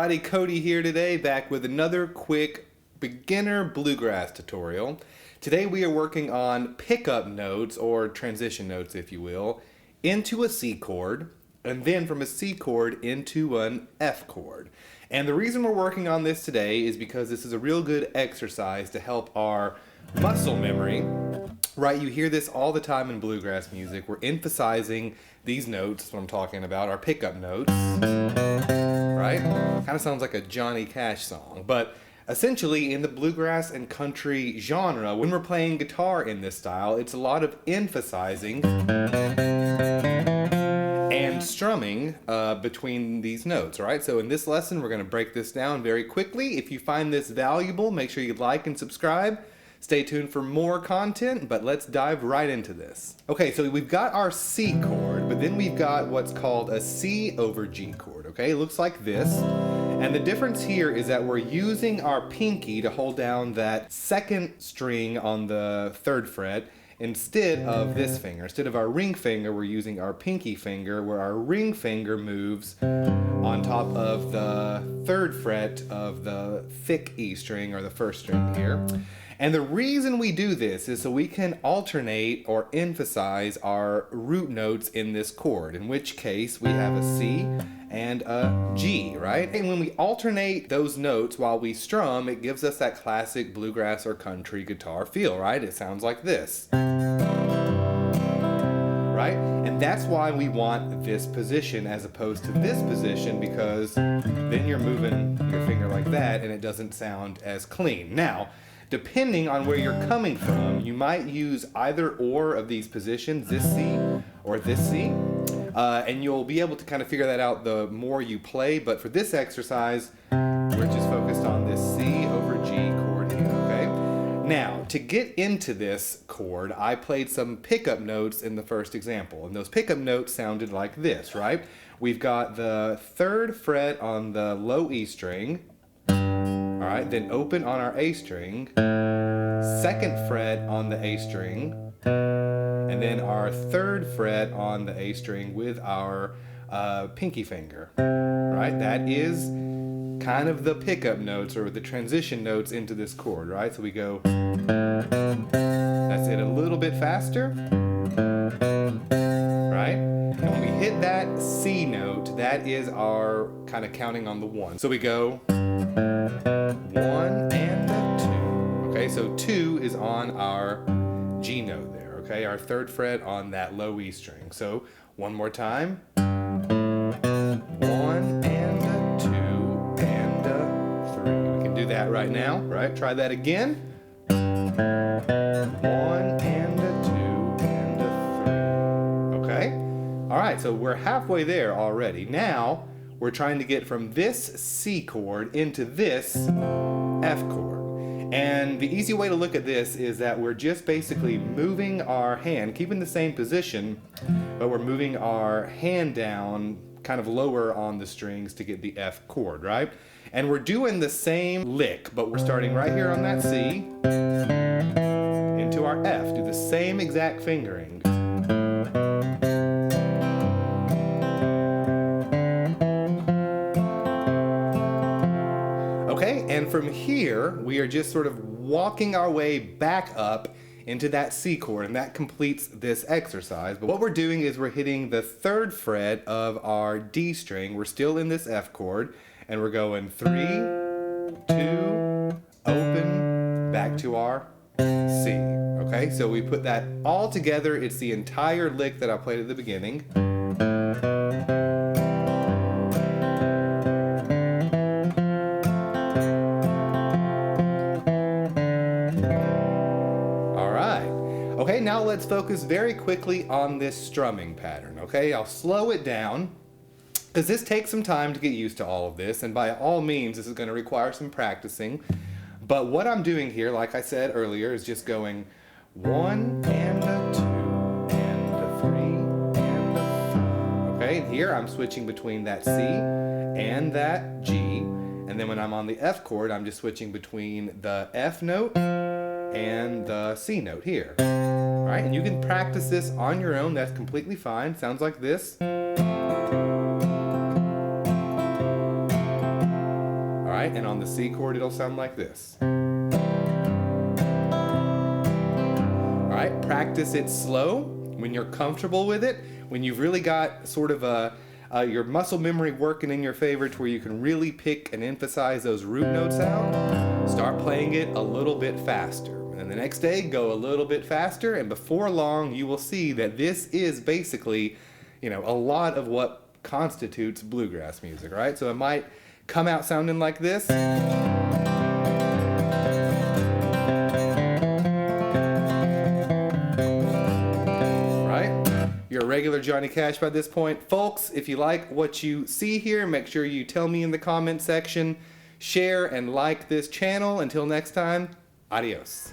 everybody, Cody here today, back with another quick beginner bluegrass tutorial. Today we are working on pickup notes, or transition notes if you will, into a C chord, and then from a C chord into an F chord. And the reason we're working on this today is because this is a real good exercise to help our muscle memory. Right, you hear this all the time in bluegrass music. We're emphasizing these notes, that's what I'm talking about, our pickup notes, right? Kind of sounds like a Johnny Cash song, but essentially in the bluegrass and country genre, when we're playing guitar in this style, it's a lot of emphasizing and strumming between these notes, right? So in this lesson, we're going to break this down very quickly. If you find this valuable, make sure you like and subscribe. Stay tuned for more content, but let's dive right into this. Okay, so we've got our C chord, but then we've got what's called a C over G chord, okay? It looks like this. And the difference here is that we're using our pinky to hold down that second string on the 3rd fret instead of this finger. Instead of our ring finger, we're using our pinky finger, where our ring finger moves on top of the 3rd fret of the thick E string, or the 1st string here. And the reason we do this is so we can alternate or emphasize our root notes in this chord, in which case we have a C and a G, right? And when we alternate those notes while we strum, it gives us that classic bluegrass or country guitar feel, right? It sounds like this, right? And that's why we want this position as opposed to this position, because then you're moving your finger like that and it doesn't sound as clean. Now, depending on where you're coming from, you might use either or of these positions, this C or this C, and you'll be able to kind of figure that out the more you play. But for this exercise, we're just focused on this C over G chord here, okay? Now, to get into this chord, I played some pickup notes in the first example, and those pickup notes sounded like this, right? We've got the 3rd fret on the low E string, all right, then open on our A string, 2nd fret on the A string, and then our 3rd fret on the A string with our pinky finger, right? That is kind of the pickup notes, or the transition notes into this chord, right? So we go, that's it, a little bit faster, right? And when we hit that C note, that is our kind of counting on the 1. So we go 1 and 2. Okay, so 2 is on our G note there, okay? Our 3rd fret on that low E string. So one more time. 1 and 2 and 3. We can do that right now, right? Try that again. 1 and 2 and 3. Okay? All right, so we're halfway there already. Now, we're trying to get from this C chord into this F chord. And the easy way to look at this is that we're just basically moving our hand, keeping the same position, but we're moving our hand down kind of lower on the strings to get the F chord, right? And we're doing the same lick, but we're starting right here on that C into our F. Do the same exact fingering. Okay, and from here, we are just sort of walking our way back up into that C chord, and that completes this exercise. But what we're doing is we're hitting the 3rd fret of our D string. We're still in this F chord, and we're going 3, 2, open, back to our C. Okay, so we put that all together. It's the entire lick that I played at the beginning. Okay, now let's focus very quickly on this strumming pattern, okay? I'll slow it down, because this takes some time to get used to all of this, and by all means, this is going to require some practicing. But what I'm doing here, like I said earlier, is just going 1 and 2 and 3 and 4. Okay, and here I'm switching between that C and that G, and then when I'm on the F chord, I'm just switching between the F note and the C note here. All right, and you can practice this on your own. That's completely fine. Sounds like this. right? And on the C chord, it'll sound like this. All right, practice it slow when you're comfortable with it, when you've really got sort of your muscle memory working in your favor to where you can really pick and emphasize those root notes out. Start playing it a little bit faster. And the next day, go a little bit faster, and before long, you will see that this is basically, a lot of what constitutes bluegrass music, right? So it might come out sounding like this. Right? You're a regular Johnny Cash by this point. Folks, if you like what you see here, make sure you tell me in the comment section. Share and like this channel. Until next time, adios.